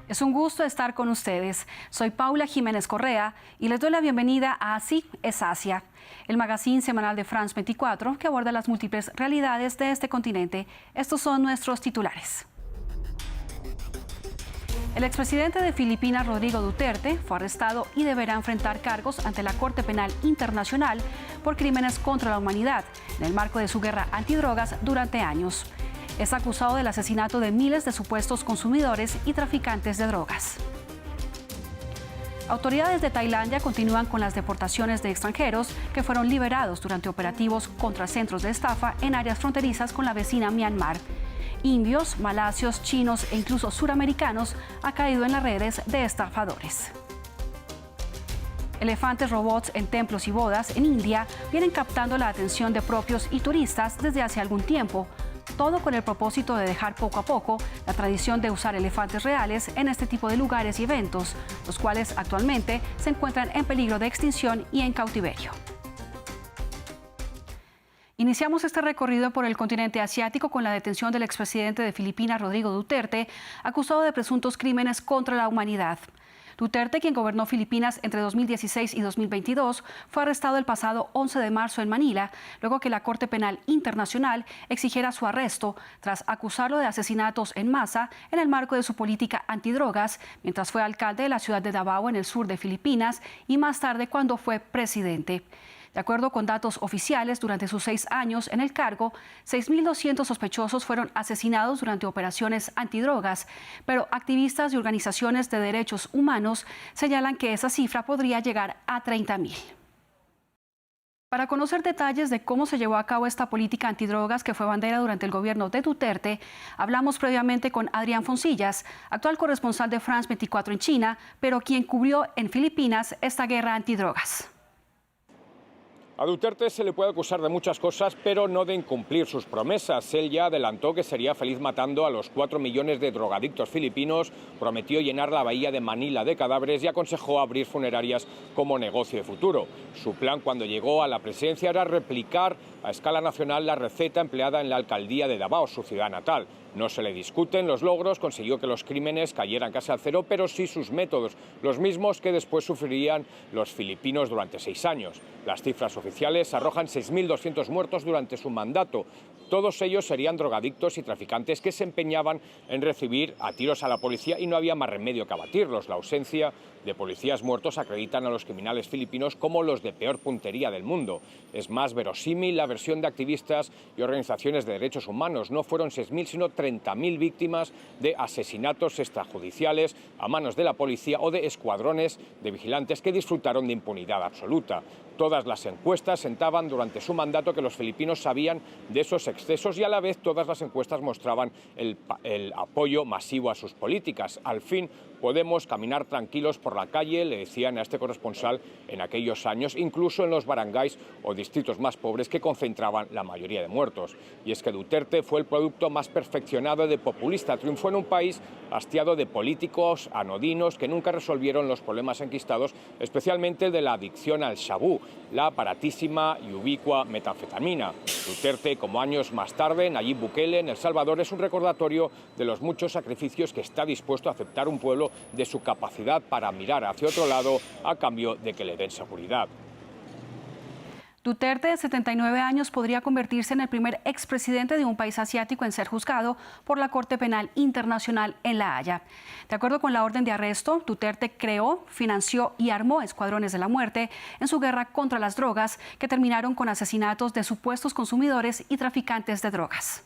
Es un gusto estar con ustedes. Soy Paula Jiménez Correa y les doy la bienvenida a Así es Asia, el magazine semanal de France 24 que aborda las múltiples realidades de este continente. Estos son nuestros titulares. El expresidente de Filipinas, Rodrigo Duterte, fue arrestado y deberá enfrentar cargos ante la Corte Penal Internacional por crímenes contra la humanidad en el marco de su guerra antidrogas durante años. Es acusado del asesinato de miles de supuestos consumidores y traficantes de drogas. Autoridades de Tailandia continúan con las deportaciones de extranjeros que fueron liberados durante operativos contra centros de estafa en áreas fronterizas con la vecina Myanmar. Indios, malasios, chinos e incluso suramericanos han caído en las redes de estafadores. Elefantes robots en templos y bodas en India vienen captando la atención de propios y turistas desde hace algún tiempo. Todo con el propósito de dejar poco a poco la tradición de usar elefantes reales en este tipo de lugares y eventos, los cuales actualmente se encuentran en peligro de extinción y en cautiverio. Iniciamos este recorrido por el continente asiático con la detención del expresidente de Filipinas, Rodrigo Duterte, acusado de presuntos crímenes contra la humanidad. Duterte, quien gobernó Filipinas entre 2016 y 2022, fue arrestado el pasado 11 de marzo en Manila, luego que la Corte Penal Internacional exigiera su arresto tras acusarlo de asesinatos en masa en el marco de su política antidrogas, mientras fue alcalde de la ciudad de Davao, en el sur de Filipinas, y más tarde cuando fue presidente. De acuerdo con datos oficiales, durante sus 6 años en el cargo, 6.200 sospechosos fueron asesinados durante operaciones antidrogas, pero activistas y organizaciones de derechos humanos señalan que esa cifra podría llegar a 30.000. Para conocer detalles de cómo se llevó a cabo esta política antidrogas que fue bandera durante el gobierno de Duterte, hablamos previamente con Adrián Foncillas, actual corresponsal de France 24 en China, pero quien cubrió en Filipinas esta guerra antidrogas. A Duterte se le puede acusar de muchas cosas, pero no de incumplir sus promesas. Él ya adelantó que sería feliz matando a los 4 millones de drogadictos filipinos, prometió llenar la bahía de Manila de cadáveres y aconsejó abrir funerarias como negocio de futuro. Su plan cuando llegó a la presidencia era replicar a escala nacional la receta empleada en la alcaldía de Davao, su ciudad natal. No se le discuten los logros, consiguió que los crímenes cayeran casi al cero, pero sí sus métodos, los mismos que después sufrirían los filipinos durante 6 años. Las cifras oficiales arrojan 6.200 muertos durante su mandato. Todos ellos serían drogadictos y traficantes que se empeñaban en recibir a tiros a la policía y no había más remedio que abatirlos. La ausencia de policías muertos acreditan a los criminales filipinos como los de peor puntería del mundo. Es más verosímil la versión de activistas y organizaciones de derechos humanos. No fueron 6.000 sino 30.000 víctimas de asesinatos extrajudiciales a manos de la policía o de escuadrones de vigilantes que disfrutaron de impunidad absoluta. Todas las encuestas sentaban durante su mandato que los filipinos sabían de esos excesos y a la vez todas las encuestas mostraban el apoyo masivo a sus políticas. Al fin podemos caminar tranquilos por la calle, le decían a este corresponsal en aquellos años, incluso en los barangays o distritos más pobres que concentraban la mayoría de muertos. Y es que Duterte fue el producto más perfeccionado de populista. Triunfó en un país hastiado de políticos anodinos que nunca resolvieron los problemas enquistados, especialmente el de la adicción al shabú, la baratísima y ubicua metanfetamina. Duterte, como años más tarde, Nayib Bukele en El Salvador, es un recordatorio de los muchos sacrificios que está dispuesto a aceptar un pueblo, de su capacidad para mirar hacia otro lado a cambio de que le den seguridad. Duterte, de 79 años, podría convertirse en el primer expresidente de un país asiático en ser juzgado por la Corte Penal Internacional en La Haya. De acuerdo con la orden de arresto, Duterte creó, financió y armó escuadrones de la muerte en su guerra contra las drogas que terminaron con asesinatos de supuestos consumidores y traficantes de drogas.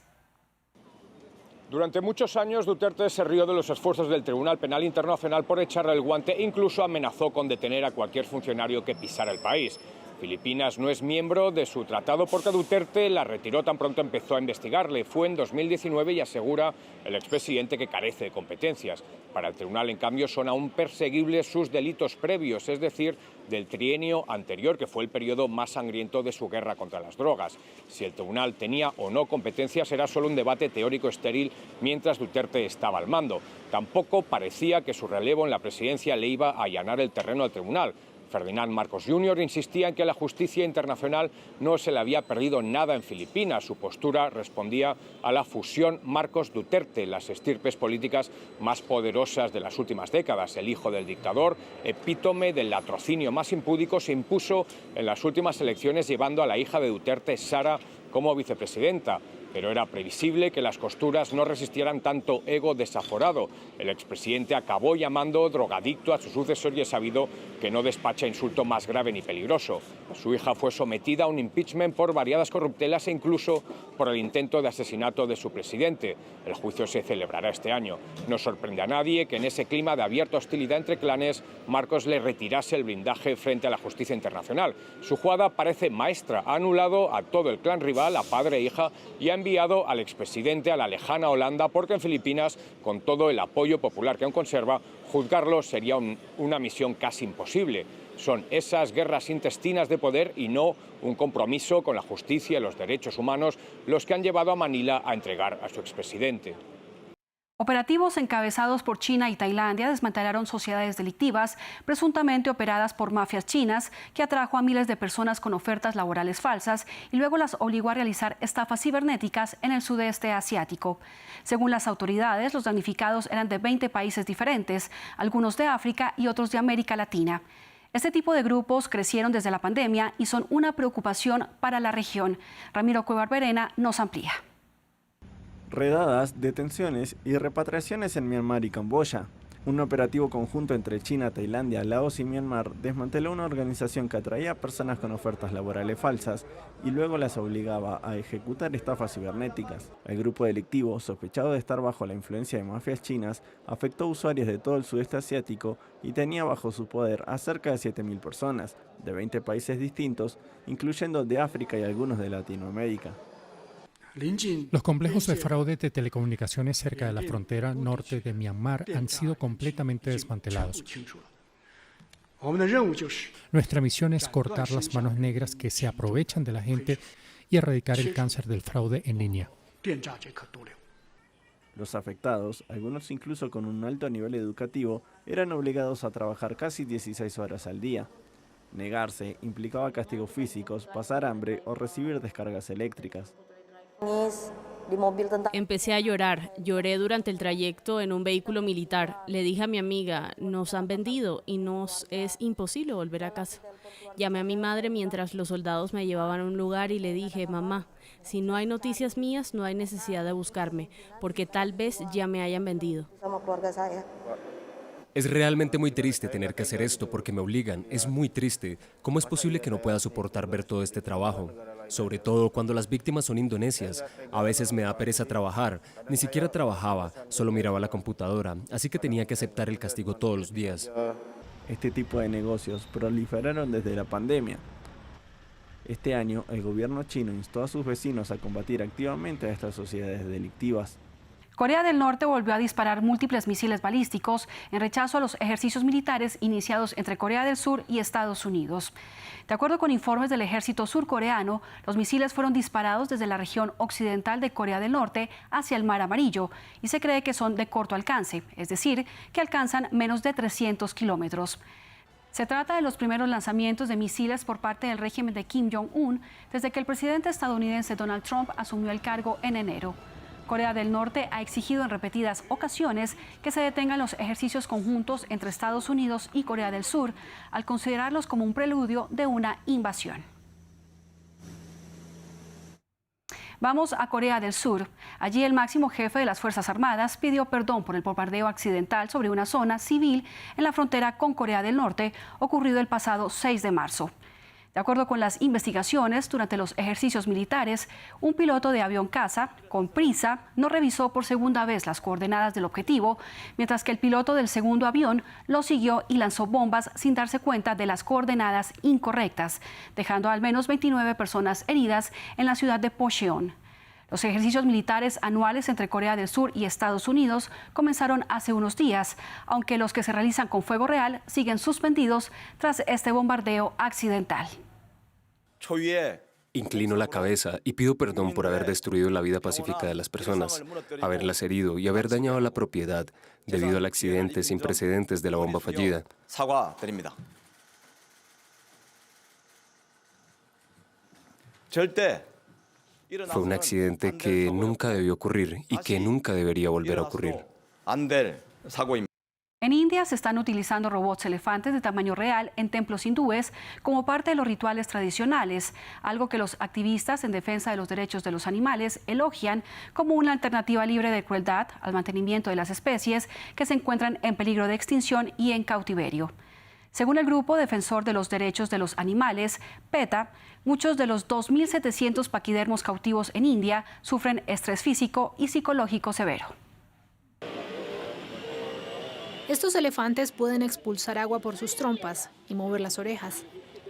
Durante muchos años Duterte se rió de los esfuerzos del Tribunal Penal Internacional por echarle el guante e incluso amenazó con detener a cualquier funcionario que pisara el país. Filipinas no es miembro de su tratado porque Duterte la retiró tan pronto empezó a investigarle. Fue en 2019 y asegura el expresidente que carece de competencias. Para el tribunal, en cambio, son aún perseguibles sus delitos previos, es decir, del trienio anterior, que fue el periodo más sangriento de su guerra contra las drogas. Si el tribunal tenía o no competencias era solo un debate teórico estéril mientras Duterte estaba al mando. Tampoco parecía que su relevo en la presidencia le iba a allanar el terreno al tribunal. Ferdinand Marcos Jr. insistía en que la justicia internacional no se le había perdido nada en Filipinas. Su postura respondía a la fusión Marcos-Duterte, las estirpes políticas más poderosas de las últimas décadas. El hijo del dictador, epítome del latrocinio más impúdico, se impuso en las últimas elecciones llevando a la hija de Duterte, Sara, como vicepresidenta. Pero era previsible que las costuras no resistieran tanto ego desaforado. El expresidente acabó llamando drogadicto a su sucesor y es sabido que no despacha insulto más grave ni peligroso. Su hija fue sometida a un impeachment por variadas corruptelas e incluso por el intento de asesinato de su presidente. El juicio se celebrará este año. No sorprende a nadie que en ese clima de abierta hostilidad entre clanes, Marcos le retirase el blindaje frente a la justicia internacional. Su jugada parece maestra. Ha anulado a todo el clan rival, a padre e hija, y ha enviado al expresidente a la lejana Holanda porque en Filipinas, con todo el apoyo popular que aún conserva, juzgarlo sería una misión casi imposible. Son esas guerras intestinas de poder y no un compromiso con la justicia y los derechos humanos los que han llevado a Manila a entregar a su expresidente. Operativos encabezados por China y Tailandia desmantelaron sociedades delictivas presuntamente operadas por mafias chinas que atrajo a miles de personas con ofertas laborales falsas y luego las obligó a realizar estafas cibernéticas en el sudeste asiático. Según las autoridades, los damnificados eran de 20 países diferentes, algunos de África y otros de América Latina. Este tipo de grupos crecieron desde la pandemia y son una preocupación para la región. Ramiro Cuevar Verena nos amplía. Redadas, detenciones y repatriaciones en Myanmar y Camboya. Un operativo conjunto entre China, Tailandia, Laos y Myanmar desmanteló una organización que atraía a personas con ofertas laborales falsas y luego las obligaba a ejecutar estafas cibernéticas. El grupo delictivo, sospechado de estar bajo la influencia de mafias chinas, afectó a usuarios de todo el sudeste asiático y tenía bajo su poder a cerca de 7.000 personas, de 20 países distintos, incluyendo de África y algunos de Latinoamérica. Los complejos de fraude de telecomunicaciones cerca de la frontera norte de Myanmar han sido completamente desmantelados. Nuestra misión es cortar las manos negras que se aprovechan de la gente y erradicar el cáncer del fraude en línea. Los afectados, algunos incluso con un alto nivel educativo, eran obligados a trabajar casi 16 horas al día. Negarse implicaba castigos físicos, pasar hambre o recibir descargas eléctricas. Empecé a llorar. Lloré durante el trayecto en un vehículo militar. Le dije a mi amiga, nos han vendido y nos es imposible volver a casa. Llamé a mi madre mientras los soldados me llevaban a un lugar y le dije, mamá, si no hay noticias mías, no hay necesidad de buscarme, porque tal vez ya me hayan vendido. Es realmente muy triste tener que hacer esto porque me obligan. Es muy triste. ¿Cómo es posible que no pueda soportar ver todo este trabajo? Sobre todo cuando las víctimas son indonesias. A veces me da pereza trabajar. Ni siquiera trabajaba, solo miraba la computadora, así que tenía que aceptar el castigo todos los días. Este tipo de negocios proliferaron desde la pandemia. Este año, el gobierno chino instó a sus vecinos a combatir activamente a estas sociedades delictivas. Corea del Norte volvió a disparar múltiples misiles balísticos en rechazo a los ejercicios militares iniciados entre Corea del Sur y Estados Unidos. De acuerdo con informes del ejército surcoreano, los misiles fueron disparados desde la región occidental de Corea del Norte hacia el Mar Amarillo y se cree que son de corto alcance, es decir, que alcanzan menos de 300 kilómetros. Se trata de los primeros lanzamientos de misiles por parte del régimen de Kim Jong-un desde que el presidente estadounidense Donald Trump asumió el cargo en enero. Corea del Norte ha exigido en repetidas ocasiones que se detengan los ejercicios conjuntos entre Estados Unidos y Corea del Sur, al considerarlos como un preludio de una invasión. Vamos a Corea del Sur. Allí el máximo jefe de las Fuerzas Armadas pidió perdón por el bombardeo accidental sobre una zona civil en la frontera con Corea del Norte, ocurrido el pasado 6 de marzo. De acuerdo con las investigaciones, durante los ejercicios militares, un piloto de avión caza, con prisa, no revisó por segunda vez las coordenadas del objetivo, mientras que el piloto del segundo avión lo siguió y lanzó bombas sin darse cuenta de las coordenadas incorrectas, dejando al menos 29 personas heridas en la ciudad de Pocheon. Los ejercicios militares anuales entre Corea del Sur y Estados Unidos comenzaron hace unos días, aunque los que se realizan con fuego real siguen suspendidos tras este bombardeo accidental. Inclino la cabeza y pido perdón por haber destruido la vida pacífica de las personas, haberlas herido y haber dañado la propiedad debido al accidente sin precedentes de la bomba fallida. Fue un accidente que nunca debió ocurrir y que nunca debería volver a ocurrir. En India se están utilizando robots elefantes de tamaño real en templos hindúes como parte de los rituales tradicionales, algo que los activistas en defensa de los derechos de los animales elogian como una alternativa libre de crueldad al mantenimiento de las especies que se encuentran en peligro de extinción y en cautiverio. Según el grupo defensor de los derechos de los animales, PETA, muchos de los 2.700 paquidermos cautivos en India sufren estrés físico y psicológico severo. Estos elefantes pueden expulsar agua por sus trompas y mover las orejas,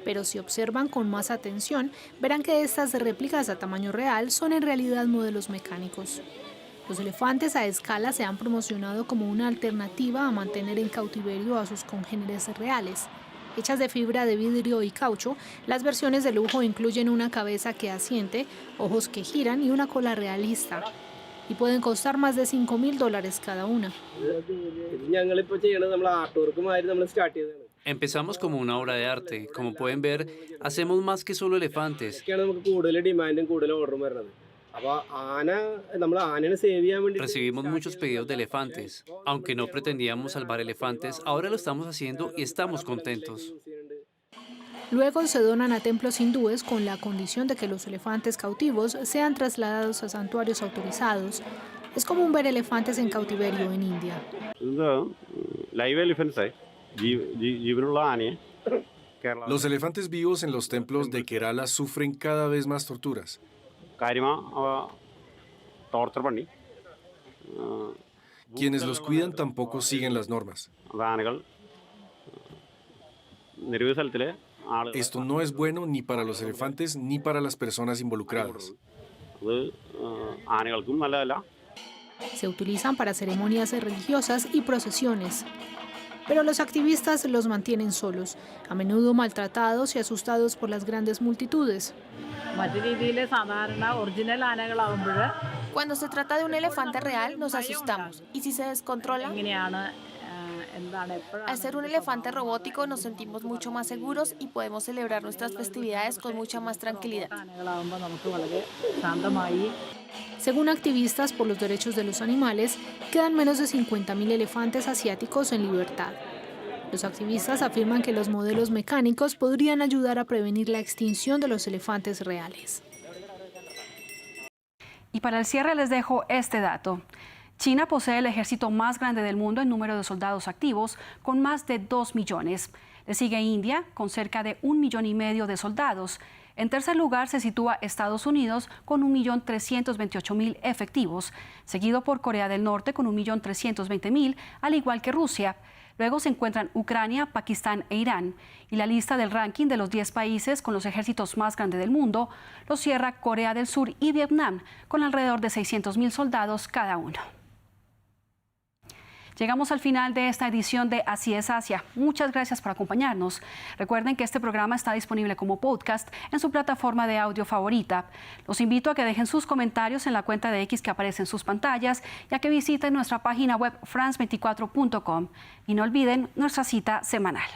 pero si observan con más atención, verán que estas réplicas a tamaño real son en realidad modelos mecánicos. Los elefantes a escala se han promocionado como una alternativa a mantener en cautiverio a sus congéneres reales. Hechas de fibra de vidrio y caucho, las versiones de lujo incluyen una cabeza que asiente, ojos que giran y una cola realista. Y pueden costar más de $5.000 cada una. Empezamos como una obra de arte. Como pueden ver, hacemos más que solo elefantes. Recibimos muchos pedidos de elefantes. Aunque no pretendíamos salvar elefantes, ahora lo estamos haciendo y estamos contentos. Luego se donan a templos hindúes con la condición de que los elefantes cautivos sean trasladados a santuarios autorizados. Es común ver elefantes en cautiverio en India. Los elefantes vivos en los templos de Kerala sufren cada vez más torturas. Quienes los cuidan tampoco siguen las normas. Esto no es bueno ni para los elefantes ni para las personas involucradas. Se utilizan para ceremonias religiosas y procesiones. Pero los activistas los mantienen solos, a menudo maltratados y asustados por las grandes multitudes. Cuando se trata de un elefante real, nos asustamos. ¿Y si se descontrola? Al ser un elefante robótico, nos sentimos mucho más seguros y podemos celebrar nuestras festividades con mucha más tranquilidad. Según activistas por los derechos de los animales, quedan menos de 50.000 elefantes asiáticos en libertad. Los activistas afirman que los modelos mecánicos podrían ayudar a prevenir la extinción de los elefantes reales. Y para el cierre les dejo este dato. China posee el ejército más grande del mundo en número de soldados activos, con más de 2 millones. Le sigue India, con cerca de 1,5 millones de soldados. En tercer lugar se sitúa Estados Unidos, con 1.328.000 efectivos, seguido por Corea del Norte, con 1.320.000, al igual que Rusia. Luego se encuentran Ucrania, Pakistán e Irán. Y la lista del ranking de los 10 países con los ejércitos más grandes del mundo lo cierra Corea del Sur y Vietnam, con alrededor de 600.000 soldados cada uno. Llegamos al final de esta edición de Así es Asia. Muchas gracias por acompañarnos. Recuerden que este programa está disponible como podcast en su plataforma de audio favorita. Los invito a que dejen sus comentarios en la cuenta de X que aparece en sus pantallas y a que visiten nuestra página web france24.com. Y no olviden nuestra cita semanal.